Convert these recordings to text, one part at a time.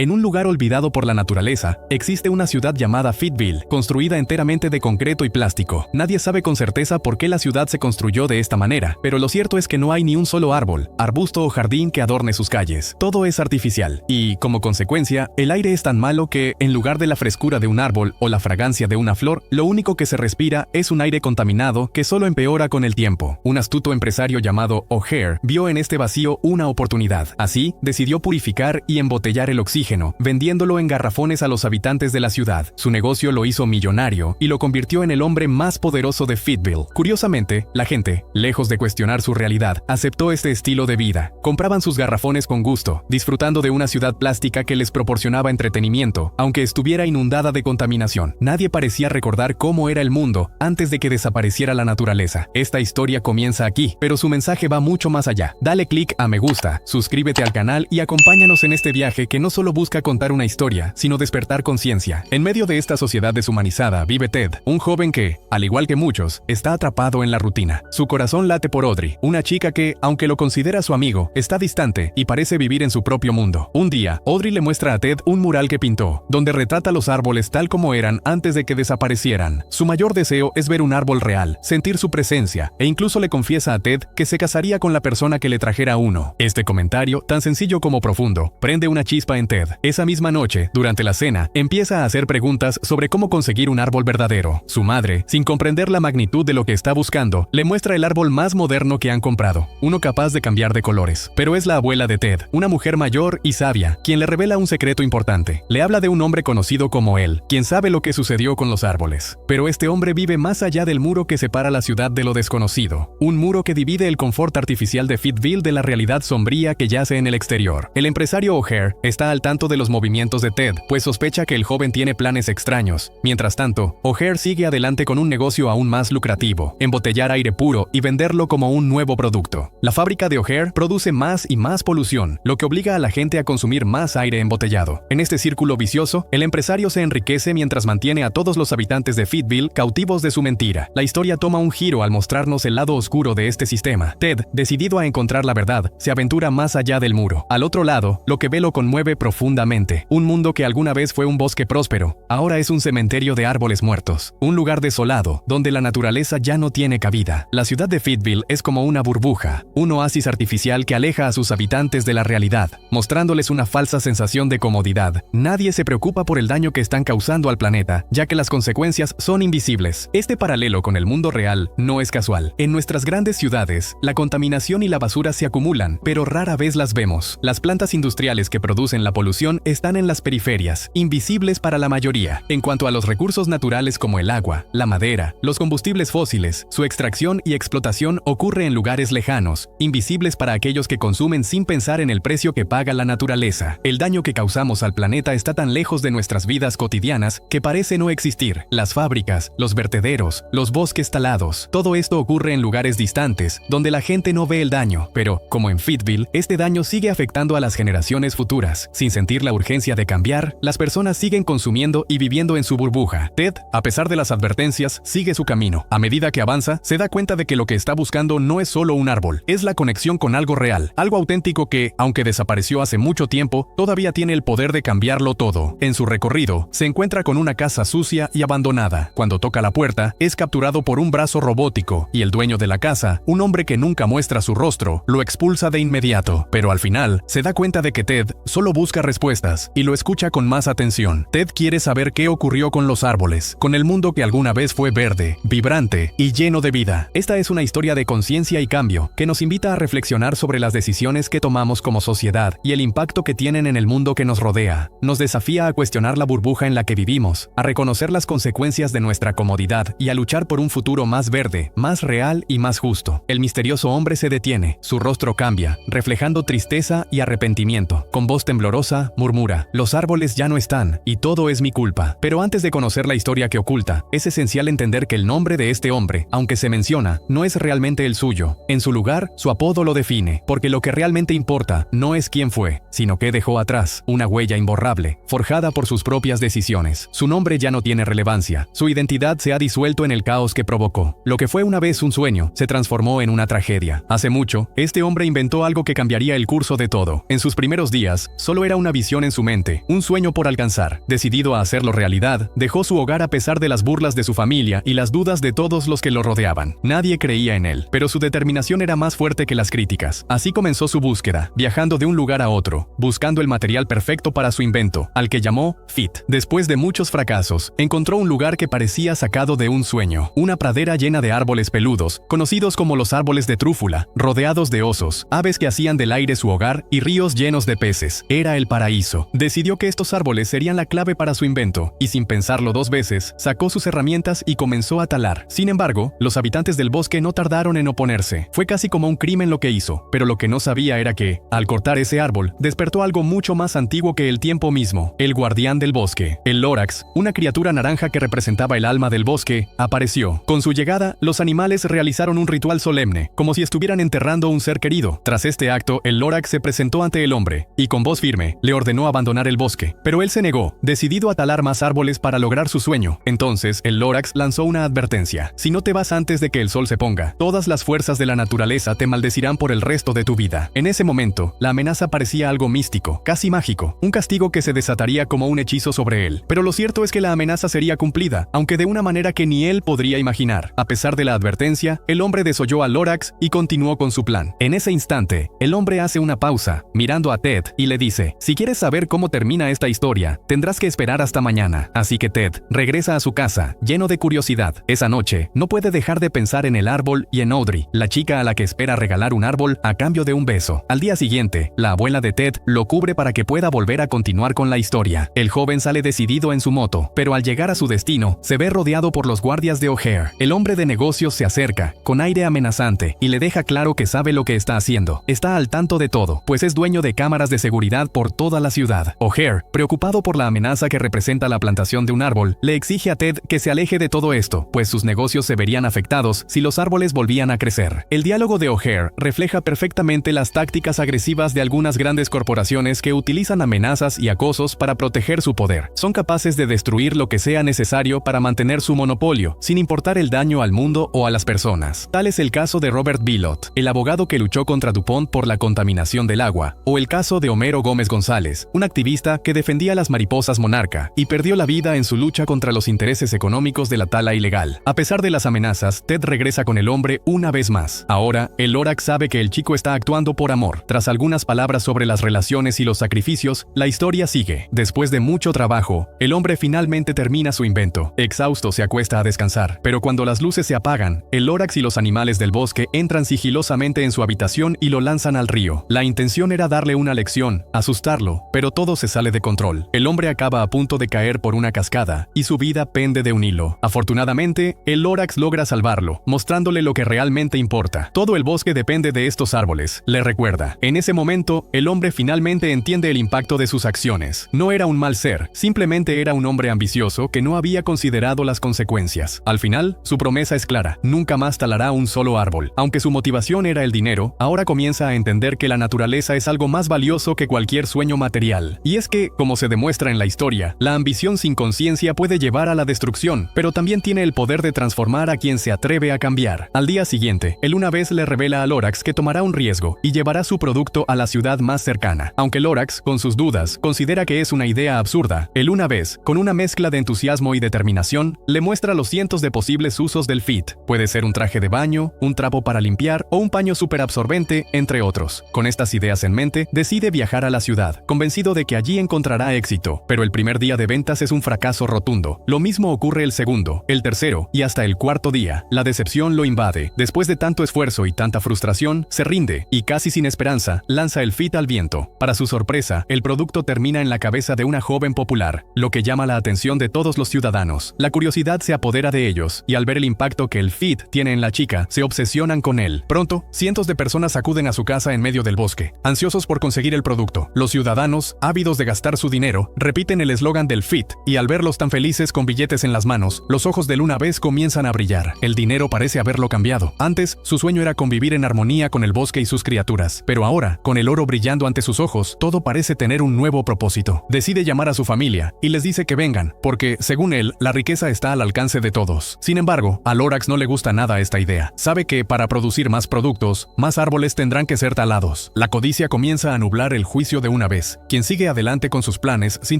En un lugar olvidado por la naturaleza, existe una ciudad llamada Fitville, construida enteramente de concreto y plástico. Nadie sabe con certeza por qué la ciudad se construyó de esta manera, pero lo cierto es que no hay ni un solo árbol, arbusto o jardín que adorne sus calles. Todo es artificial, y, como consecuencia, el aire es tan malo que, en lugar de la frescura de un árbol o la fragancia de una flor, lo único que se respira es un aire contaminado que solo empeora con el tiempo. Un astuto empresario llamado O'Hare vio en este vacío una oportunidad. Así, decidió purificar y embotellar el oxígeno, vendiéndolo en garrafones a los habitantes de la ciudad. Su negocio lo hizo millonario y lo convirtió en el hombre más poderoso de Fitville. Curiosamente, la gente, lejos de cuestionar su realidad, aceptó este estilo de vida. Compraban sus garrafones con gusto, disfrutando de una ciudad plástica que les proporcionaba entretenimiento, aunque estuviera inundada de contaminación. Nadie parecía recordar cómo era el mundo antes de que desapareciera la naturaleza. Esta historia comienza aquí, pero su mensaje va mucho más allá. Dale click a me gusta, suscríbete al canal y acompáñanos en este viaje que no solo busca contar una historia, sino despertar conciencia. En medio de esta sociedad deshumanizada vive Ted, un joven que, al igual que muchos, está atrapado en la rutina. Su corazón late por Audrey, una chica que, aunque lo considera su amigo, está distante y parece vivir en su propio mundo. Un día, Audrey le muestra a Ted un mural que pintó, donde retrata los árboles tal como eran antes de que desaparecieran. Su mayor deseo es ver un árbol real, sentir su presencia, e incluso le confiesa a Ted que se casaría con la persona que le trajera uno. Este comentario, tan sencillo como profundo, prende una chispa en Ted. Esa misma noche, durante la cena, empieza a hacer preguntas sobre cómo conseguir un árbol verdadero. Su madre, sin comprender la magnitud de lo que está buscando, le muestra el árbol más moderno que han comprado, uno capaz de cambiar de colores. Pero es la abuela de Ted, una mujer mayor y sabia, quien le revela un secreto importante. Le habla de un hombre conocido como él, quien sabe lo que sucedió con los árboles. Pero este hombre vive más allá del muro que separa la ciudad de lo desconocido, un muro que divide el confort artificial de Fitville de la realidad sombría que yace en el exterior. El empresario O'Hare está al tanto de los movimientos de Ted, pues sospecha que el joven tiene planes extraños. Mientras tanto, O'Hare sigue adelante con un negocio aún más lucrativo: embotellar aire puro y venderlo como un nuevo producto. La fábrica de O'Hare produce más y más polución, lo que obliga a la gente a consumir más aire embotellado. En este círculo vicioso, el empresario se enriquece mientras mantiene a todos los habitantes de Fitville cautivos de su mentira. La historia toma un giro al mostrarnos el lado oscuro de este sistema. Ted, decidido a encontrar la verdad, se aventura más allá del muro. Al otro lado, lo que ve lo conmueve profundamente. Un mundo que alguna vez fue un bosque próspero, ahora es un cementerio de árboles muertos. Un lugar desolado, donde la naturaleza ya no tiene cabida. La ciudad de Fitville es como una burbuja, un oasis artificial que aleja a sus habitantes de la realidad, mostrándoles una falsa sensación de comodidad. Nadie se preocupa por el daño que están causando al planeta, ya que las consecuencias son invisibles. Este paralelo con el mundo real no es casual. En nuestras grandes ciudades, la contaminación y la basura se acumulan, pero rara vez las vemos. Las plantas industriales que producen la polución están en las periferias, invisibles para la mayoría. En cuanto a los recursos naturales como el agua, la madera, los combustibles fósiles, su extracción y explotación ocurre en lugares lejanos, invisibles para aquellos que consumen sin pensar en el precio que paga la naturaleza. El daño que causamos al planeta está tan lejos de nuestras vidas cotidianas que parece no existir. Las fábricas, los vertederos, los bosques talados, todo esto ocurre en lugares distantes, donde la gente no ve el daño, pero, como en Fitville, este daño sigue afectando a las generaciones futuras. Sin sentir la urgencia de cambiar, las personas siguen consumiendo y viviendo en su burbuja. Ted, a pesar de las advertencias, sigue su camino. A medida que avanza, se da cuenta de que lo que está buscando no es solo un árbol, es la conexión con algo real, algo auténtico que, aunque desapareció hace mucho tiempo, todavía tiene el poder de cambiarlo todo. En su recorrido, se encuentra con una casa sucia y abandonada. Cuando toca la puerta, es capturado por un brazo robótico, y el dueño de la casa, un hombre que nunca muestra su rostro, lo expulsa de inmediato. Pero al final, se da cuenta de que Ted solo busca respuestas, y lo escucha con más atención. Ted quiere saber qué ocurrió con los árboles, con el mundo que alguna vez fue verde, vibrante y lleno de vida. Esta es una historia de conciencia y cambio, que nos invita a reflexionar sobre las decisiones que tomamos como sociedad y el impacto que tienen en el mundo que nos rodea. Nos desafía a cuestionar la burbuja en la que vivimos, a reconocer las consecuencias de nuestra comodidad y a luchar por un futuro más verde, más real y más justo. El misterioso hombre se detiene, su rostro cambia, reflejando tristeza y arrepentimiento. Con voz temblorosa, murmura: «Los árboles ya no están, y todo es mi culpa». Pero antes de conocer la historia que oculta, es esencial entender que el nombre de este hombre, aunque se menciona, no es realmente el suyo. En su lugar, su apodo lo define, porque lo que realmente importa no es quién fue, sino qué dejó atrás, una huella imborrable, forjada por sus propias decisiones. Su nombre ya no tiene relevancia, su identidad se ha disuelto en el caos que provocó. Lo que fue una vez un sueño, se transformó en una tragedia. Hace mucho, este hombre inventó algo que cambiaría el curso de todo. En sus primeros días, solo era una una visión en su mente, un sueño por alcanzar. Decidido a hacerlo realidad, dejó su hogar a pesar de las burlas de su familia y las dudas de todos los que lo rodeaban. Nadie creía en él, pero su determinación era más fuerte que las críticas. Así comenzó su búsqueda, viajando de un lugar a otro, buscando el material perfecto para su invento, al que llamó FIT. Después de muchos fracasos, encontró un lugar que parecía sacado de un sueño, una pradera llena de árboles peludos, conocidos como los árboles de trúfula, rodeados de osos, aves que hacían del aire su hogar y ríos llenos de peces. Era el paraíso. Decidió que estos árboles serían la clave para su invento, y sin pensarlo dos veces, sacó sus herramientas y comenzó a talar. Sin embargo, los habitantes del bosque no tardaron en oponerse. Fue casi como un crimen lo que hizo, pero lo que no sabía era que, al cortar ese árbol, despertó algo mucho más antiguo que el tiempo mismo, el guardián del bosque. El Lorax, una criatura naranja que representaba el alma del bosque, apareció. Con su llegada, los animales realizaron un ritual solemne, como si estuvieran enterrando un ser querido. Tras este acto, el Lorax se presentó ante el hombre, y con voz firme, le ordenó abandonar el bosque. Pero él se negó, decidido a talar más árboles para lograr su sueño. Entonces, el Lorax lanzó una advertencia: si no te vas antes de que el sol se ponga, todas las fuerzas de la naturaleza te maldecirán por el resto de tu vida. En ese momento, la amenaza parecía algo místico, casi mágico, un castigo que se desataría como un hechizo sobre él. Pero lo cierto es que la amenaza sería cumplida, aunque de una manera que ni él podría imaginar. A pesar de la advertencia, el hombre desoyó al Lorax y continuó con su plan. En ese instante, el hombre hace una pausa, mirando a Ted, y le dice: si quieres saber cómo termina esta historia, tendrás que esperar hasta mañana. Así que Ted regresa a su casa, lleno de curiosidad. Esa noche, no puede dejar de pensar en el árbol y en Audrey, la chica a la que espera regalar un árbol a cambio de un beso. Al día siguiente, la abuela de Ted lo cubre para que pueda volver a continuar con la historia. El joven sale decidido en su moto, pero al llegar a su destino, se ve rodeado por los guardias de O'Hare. El hombre de negocios se acerca, con aire amenazante, y le deja claro que sabe lo que está haciendo. Está al tanto de todo, pues es dueño de cámaras de seguridad por toda la ciudad. O'Hare, preocupado por la amenaza que representa la plantación de un árbol, le exige a Ted que se aleje de todo esto, pues sus negocios se verían afectados si los árboles volvían a crecer. El diálogo de O'Hare refleja perfectamente las tácticas agresivas de algunas grandes corporaciones que utilizan amenazas y acosos para proteger su poder. Son capaces de destruir lo que sea necesario para mantener su monopolio, sin importar el daño al mundo o a las personas. Tal es el caso de Robert Bilott, el abogado que luchó contra DuPont por la contaminación del agua, o el caso de Homero Gómez González, un activista que defendía las mariposas monarca y perdió la vida en su lucha contra los intereses económicos de la tala ilegal. A pesar de las amenazas, Ted regresa con el hombre una vez más. Ahora, el Lorax sabe que el chico está actuando por amor. Tras algunas palabras sobre las relaciones y los sacrificios, la historia sigue. Después de mucho trabajo, el hombre finalmente termina su invento. Exhausto, se acuesta a descansar, pero cuando las luces se apagan, el Lorax y los animales del bosque entran sigilosamente en su habitación y lo lanzan al río. La intención era darle una lección, asustarlo, pero todo se sale de control. El hombre acaba a punto de caer por una cascada, y su vida pende de un hilo. Afortunadamente, el Lorax logra salvarlo, mostrándole lo que realmente importa. Todo el bosque depende de estos árboles, le recuerda. En ese momento, el hombre finalmente entiende el impacto de sus acciones. No era un mal ser, simplemente era un hombre ambicioso que no había considerado las consecuencias. Al final, su promesa es clara: nunca más talará un solo árbol. Aunque su motivación era el dinero, ahora comienza a entender que la naturaleza es algo más valioso que cualquier sueño material. Y es que, como se demuestra en la historia, la ambición sin conciencia puede llevar a la destrucción, pero también tiene el poder de transformar a quien se atreve a cambiar. Al día siguiente, él una vez le revela a Lorax que tomará un riesgo y llevará su producto a la ciudad más cercana. Aunque Lorax, con sus dudas, considera que es una idea absurda, él una vez, con una mezcla de entusiasmo y determinación, le muestra los cientos de posibles usos del FIT. Puede ser un traje de baño, un trapo para limpiar o un paño superabsorbente, entre otros. Con estas ideas en mente, decide viajar a la ciudad, convencido de que allí encontrará éxito. Pero el primer día de ventas es un fracaso rotundo. Lo mismo ocurre el segundo, el tercero y hasta el cuarto día. La decepción lo invade. Después de tanto esfuerzo y tanta frustración, se rinde y, casi sin esperanza, lanza el FIT al viento. Para su sorpresa, el producto termina en la cabeza de una joven popular, lo que llama la atención de todos los ciudadanos. La curiosidad se apodera de ellos, y al ver el impacto que el FIT tiene en la chica, se obsesionan con él. Pronto, cientos de personas acuden a su casa en medio del bosque, ansiosos por conseguir el producto. Los ciudadanos, ávidos de gastar su dinero, repiten el eslogan del FIT, y al verlos tan felices con billetes en las manos, los ojos de una vez comienzan a brillar. El dinero parece haberlo cambiado. Antes, su sueño era convivir en armonía con el bosque y sus criaturas, pero ahora, con el oro brillando ante sus ojos, todo parece tener un nuevo propósito. Decide llamar a su familia, y les dice que vengan, porque, según él, la riqueza está al alcance de todos. Sin embargo, a Lorax no le gusta nada esta idea. Sabe que, para producir más productos, más árboles tendrán que ser talados. La codicia comienza a nublar el juicio de una vez, quien sigue adelante con sus planes sin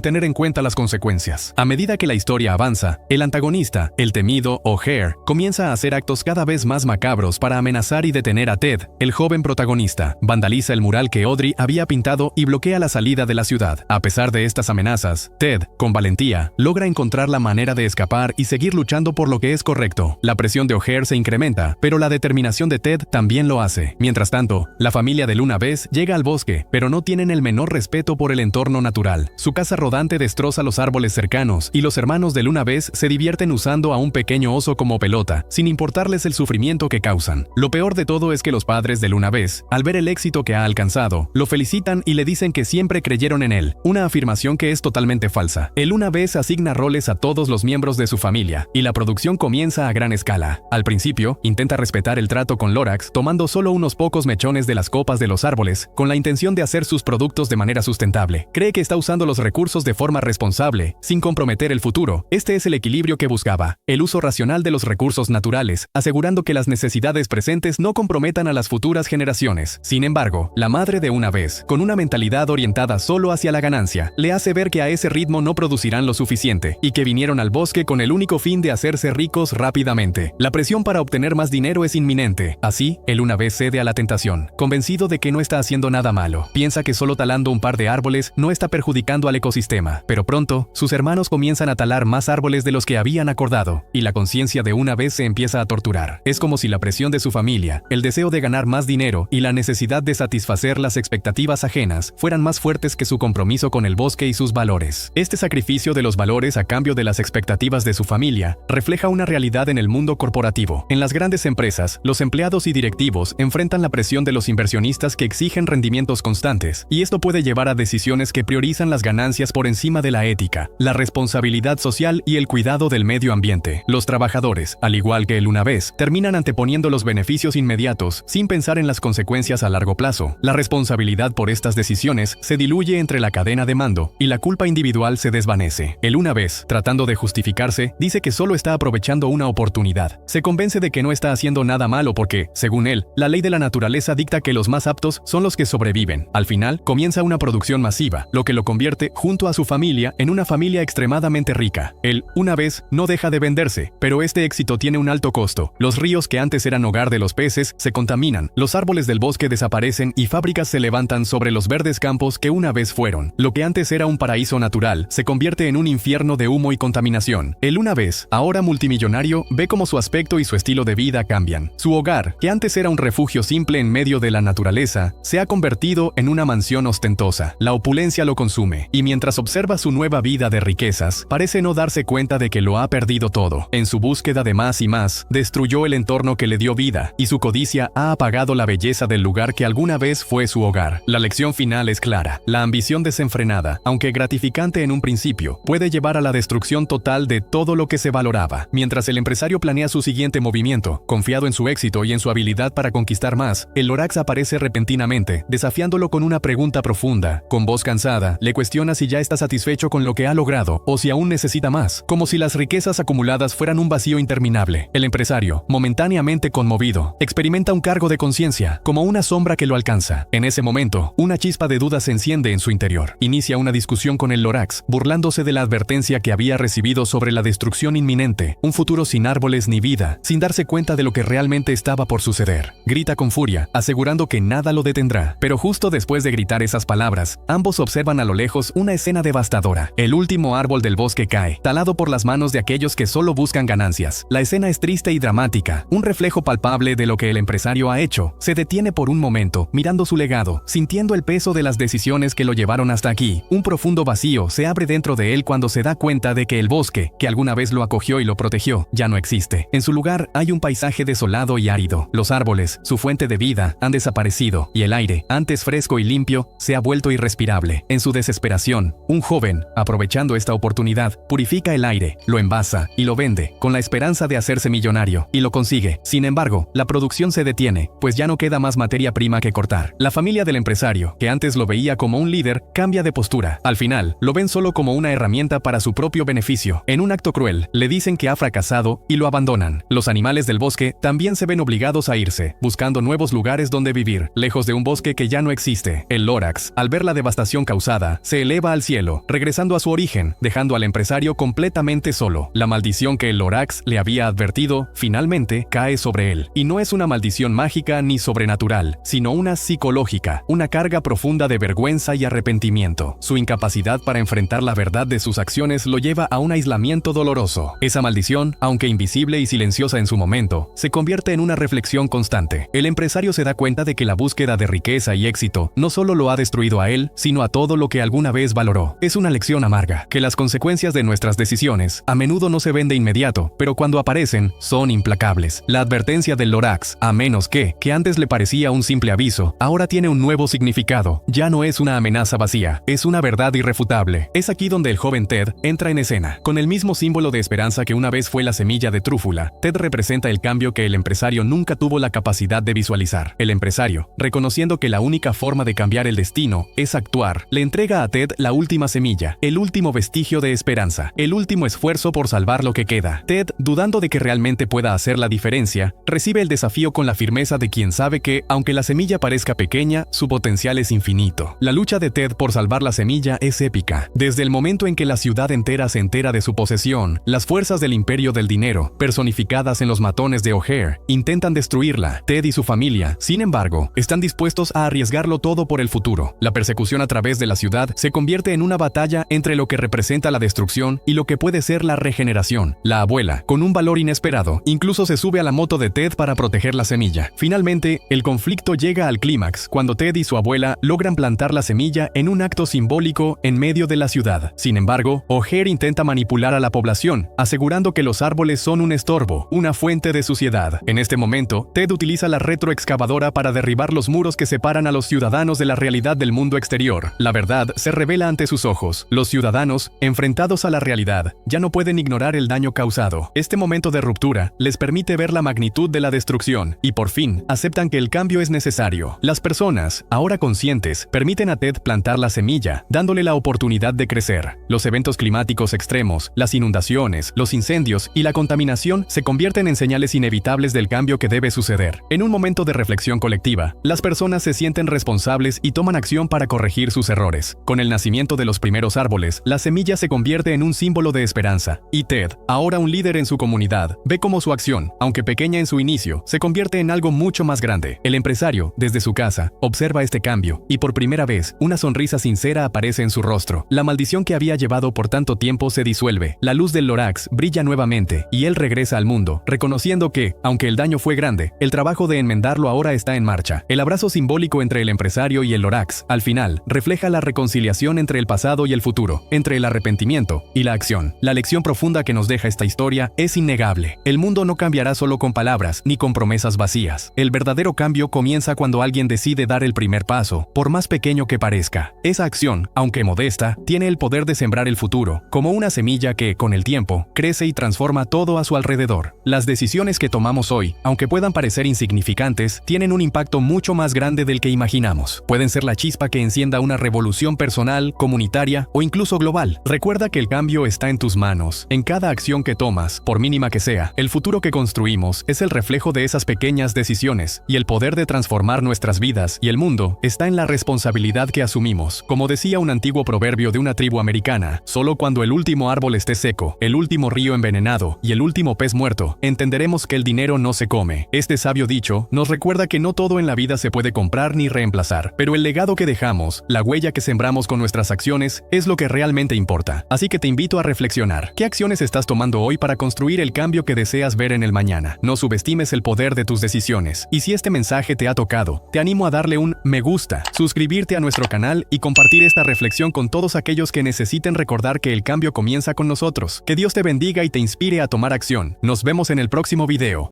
tener en cuenta las consecuencias. A medida que la historia avanza, el antagonista, el temido O'Hare, comienza a hacer actos cada vez más macabros para amenazar y detener a Ted, el joven protagonista. Vandaliza el mural que Audrey había pintado y bloquea la salida de la ciudad. A pesar de estas amenazas, Ted, con valentía, logra encontrar la manera de escapar y seguir luchando por lo que es correcto. La presión de O'Hare se incrementa, pero la determinación de Ted también lo hace. Mientras tanto, la familia de Luna Bess llega al bosque, pero no tienen el menor respeto por el entorno natural. Su casa rodante destroza los árboles cercanos y los hermanos de Luna Bess se divierten usando a un pequeño oso como pelota, sin importarles el sufrimiento que causan. Lo peor de todo es que los padres de Luna Bess, al ver el éxito que ha alcanzado, lo felicitan y le dicen que siempre creyeron en él, una afirmación que es totalmente falsa. El Luna Bess asigna roles a todos los miembros de su familia, y la producción comienza a gran escala. Al principio, intenta respetar el trato con Lorax, tomando solo unos pocos mechones de las copas de los árboles, con la intención de hacer sus productos de manera sustentable. Cree que está usando los recursos de forma responsable, sin comprometer el futuro. Este es el equilibrio que buscaba, el uso racional de los recursos naturales, asegurando que las necesidades presentes no comprometan a las futuras generaciones. Sin embargo, la madre de Una Vez, con una mentalidad orientada solo hacia la ganancia, le hace ver que a ese ritmo no producirán lo suficiente, y que vinieron al bosque con el único fin de hacerse ricos rápidamente. La presión para obtener más dinero es inminente. Así, el Una Vez cede a la tentación, convencido de que no está haciendo nada malo. Piensa que solo talando un par de árboles no está perjudicando al ecosistema. Pero pronto, sus hermanos comienzan a talar más árboles de los que habían acordado, y la conciencia de Una Vez se empieza a torturar. Es como si la presión de su familia, el deseo de ganar más dinero y la necesidad de satisfacer las expectativas ajenas fueran más fuertes que su compromiso con el bosque y sus valores. Este sacrificio de los valores a cambio de las expectativas de su familia refleja una realidad en el mundo corporativo. En las grandes empresas, los empleados y directivos enfrentan la presión de los inversionistas que exigen rendimientos constantes, y esto puede llevar a decisiones que priorizan las ganancias por encima de la ética, la responsabilidad social y el cuidado del medio ambiente. Los trabajadores, al igual que el Una Vez, terminan anteponiendo los beneficios inmediatos sin pensar en las consecuencias a largo plazo. La responsabilidad por estas decisiones se diluye entre la cadena de mando y la culpa individual se desvanece. El Una Vez, tratando de justificarse, dice que solo está aprovechando una oportunidad. Se convence de que no está haciendo nada malo porque, según él, la ley de la naturaleza dicta que los más aptos son los que sobreviven. Al final, comienza una producción masiva, lo que lo convierte, junto a su familia, en una familia extremadamente rica. Él, Una Vez, no deja de venderse, pero este éxito tiene un alto costo. Los ríos que antes eran hogar de los peces se contaminan, los árboles del bosque desaparecen y fábricas se levantan sobre los verdes campos que una vez fueron. Lo que antes era un paraíso natural se convierte en un infierno de humo y contaminación. El Una Vez, ahora multimillonario, ve cómo su aspecto y su estilo de vida cambian. Su hogar, que antes era un refugio simple en medio de la naturaleza, se ha convertido en una mansión ostentosa. La opulencia lo consume, y mientras observa su nueva vida de riquezas, parece no darse cuenta de que lo ha perdido todo. En su búsqueda de más y más, destruyó el entorno que le dio vida, y su codicia ha apagado la belleza del lugar que alguna vez fue su hogar. La lección final es clara. La ambición desenfrenada, aunque gratificante en un principio, puede llevar a la destrucción total de todo lo que se valoraba. Mientras el empresario planea su siguiente movimiento, confiado en su éxito y en su habilidad para conquistar más, el Lorax aparece repentinamente, desafiándolo con una pregunta profunda. Con voz cansada, le cuestiona si ya está satisfecho con lo que ha logrado, o si aún necesita más, como si las riquezas acumuladas fueran un vacío interminable. El empresario, momentáneamente conmovido, experimenta un cargo de conciencia, como una sombra que lo alcanza. En ese momento, una chispa de duda se enciende en su interior. Inicia una discusión con el Lorax, burlándose de la advertencia que había recibido sobre la destrucción inminente, un futuro sin árboles ni vida, sin darse cuenta de lo que realmente estaba por suceder. Grita con furia, asegurando que nada lo detendrá. Pero justo después de gritar esas palabras, ambos observan a lo lejos una escena devastadora. El último árbol del bosque cae, talado por las manos de aquellos que solo buscan ganancias. La escena es triste y dramática, un reflejo palpable de lo que el empresario ha hecho. Se detiene por un momento, mirando su legado, sintiendo el peso de las decisiones que lo llevaron hasta aquí. Un profundo vacío se abre dentro de él cuando se da cuenta de que el bosque, que alguna vez lo acogió y lo protegió, ya no existe. En su lugar hay un paisaje desolado y árido. Los árboles, su fuente de vida, han desaparecido, y el aire, antes fresco y limpio, se ha vuelto irrespirable. En su desesperación, un joven, aprovechando esta oportunidad, purifica el aire, lo envasa y lo vende, con la esperanza de hacerse millonario, y lo consigue. Sin embargo, la producción se detiene, pues ya no queda más materia prima que cortar. La familia del empresario, que antes lo veía como un líder, cambia de postura. Al final, lo ven solo como una herramienta para su propio beneficio. En un acto cruel, le dicen que ha fracasado y lo abandonan. Los animales del bosque también se ven obligados a irse, buscando nuevos lugares donde vivir, lejos de un bosque que ya no existe. El Lorax, al ver la devastación causada, se eleva al cielo, regresando a su origen, dejando al empresario completamente solo. La maldición que el Lorax le había advertido, finalmente, cae sobre él. Y no es una maldición mágica ni sobrenatural, sino una psicológica, una carga profunda de vergüenza y arrepentimiento. Su incapacidad para enfrentar la verdad de sus acciones lo lleva a un aislamiento doloroso. Esa maldición, aunque invisible y silenciosa en su momento, se convierte en una reflexión constante. El empresario se da cuenta de que la búsqueda de riqueza y éxito no solo lo ha destruido a él, sino a todo lo que alguna vez valoró. Es una lección amarga, que las consecuencias de nuestras decisiones a menudo no se ven de inmediato, pero cuando aparecen, son implacables. La advertencia del Lorax, a menos que antes le parecía un simple aviso, ahora tiene un nuevo significado. Ya no es una amenaza vacía, es una verdad irrefutable. Es aquí donde el joven Ted entra en escena. Con el mismo símbolo de esperanza que una vez fue la semilla de trúfula, Ted representa el cambio que el empresario nunca tuvo la capacidad de visualizar. El empresario, reconociendo que la única forma de cambiar el destino es actuar, le entrega a Ted la última semilla, el último vestigio de esperanza, el último esfuerzo por salvar lo que queda. Ted, dudando de que realmente pueda hacer la diferencia, recibe el desafío con la firmeza de quien sabe que, aunque la semilla parezca pequeña, su potencial es infinito. La lucha de Ted por salvar la semilla es épica. Desde el momento en que la ciudad entera se entera de su posesión, las fuerzas del imperio del dinero, personificadas en los matones de O'Hare, intentan destruirla. Ted y su familia, sin embargo, están dispuestos a arriesgarlo todo por el futuro. La persecución a través de la ciudad se convierte en una batalla entre lo que representa la destrucción y lo que puede ser la regeneración. La abuela, con un valor inesperado, incluso se sube a la moto de Ted para proteger la semilla. Finalmente, el conflicto llega al clímax cuando Ted y su abuela logran plantar la semilla en un acto simbólico en medio de la ciudad. Sin embargo, O'Hare intenta manipular a la población, asegurando que los árboles son un estorbo, una fuente de suciedad. En este momento, Ted utiliza la retroexcavadora para derribar los muros que separan a los ciudadanos de la realidad del mundo exterior. La verdad se revela ante sus ojos. Los ciudadanos, enfrentados a la realidad, ya no pueden ignorar el daño causado. Este momento de ruptura les permite ver la magnitud de la destrucción y por fin aceptan que el cambio es necesario. Las personas, ahora conscientes, permiten a Ted plantar la semilla, dándole la oportunidad de crecer. Los eventos climáticos extremos, las inundaciones, los incendios y la contaminación se convierten en señales inevitables del cambio que debe suceder. En un momento de reflexión colectiva, las personas se sienten responsables y toman acción para corregir sus errores. Con el nacimiento de los primeros árboles, la semilla se convierte en un símbolo de esperanza, y Ted, ahora un líder en su comunidad, ve cómo su acción, aunque pequeña en su inicio, se convierte en algo mucho más grande. El empresario, desde su casa, observa este cambio, y por primera vez, una sonrisa sincera aparece en su rostro. La maldición que había llevado por tanto tiempo se disuelve, la luz del Lorax brilla nuevamente, y él regresa al mundo, reconociendo que, aunque el daño fue grande, el trabajo de enmendarlo ahora está en marcha. El abrazo simbólico entre el empresario y el Lorax, al final, refleja la reconciliación entre el pasado y el futuro, entre el arrepentimiento y la acción. La lección profunda que nos deja esta historia es innegable. El mundo no cambiará solo con palabras ni con promesas vacías. El verdadero cambio comienza cuando alguien decide dar el primer paso, por más pequeño que parezca. Esa acción, aunque modesta, tiene el poder de sembrar el futuro, como una semilla que, con el tiempo, crece y transforma todo a su alrededor. Las decisiones que tomamos hoy, aunque puedan parecer insignificantes, tienen un impacto mucho más grande del que imaginamos. Pueden ser la chispa que encienda una revolución personal, comunitaria o incluso global. Recuerda que el cambio está en tus manos. En cada acción que tomas, por mínima que sea, el futuro que construimos es el reflejo de esas pequeñas decisiones, y el poder de transformar nuestras vidas y el mundo está en la responsabilidad que asumimos. Como decía un antiguo proverbio de una tribu americana, solo cuando el último árbol esté seco, el último río envenenado y el último pez muerto, entenderemos que el dinero no se come. Este sabio dicho nos recuerda que no todo en la vida se puede comprar ni reemplazar, pero el legado que dejamos, la huella que sembramos con nuestras acciones, es lo que realmente importa. Así que te invito a reflexionar. ¿Qué acciones estás tomando hoy para construir el cambio que deseas ver en el mañana? No subestimes el poder de tus decisiones. Y si este mensaje te ha tocado, te animo a darle un me gusta, suscribirte a nuestro canal y compartir esta reflexión con todos aquellos que necesiten recordar que el cambio comienza con nosotros. Que Dios te bendiga y te inspire a tomar acción. Nos vemos en el próximo video.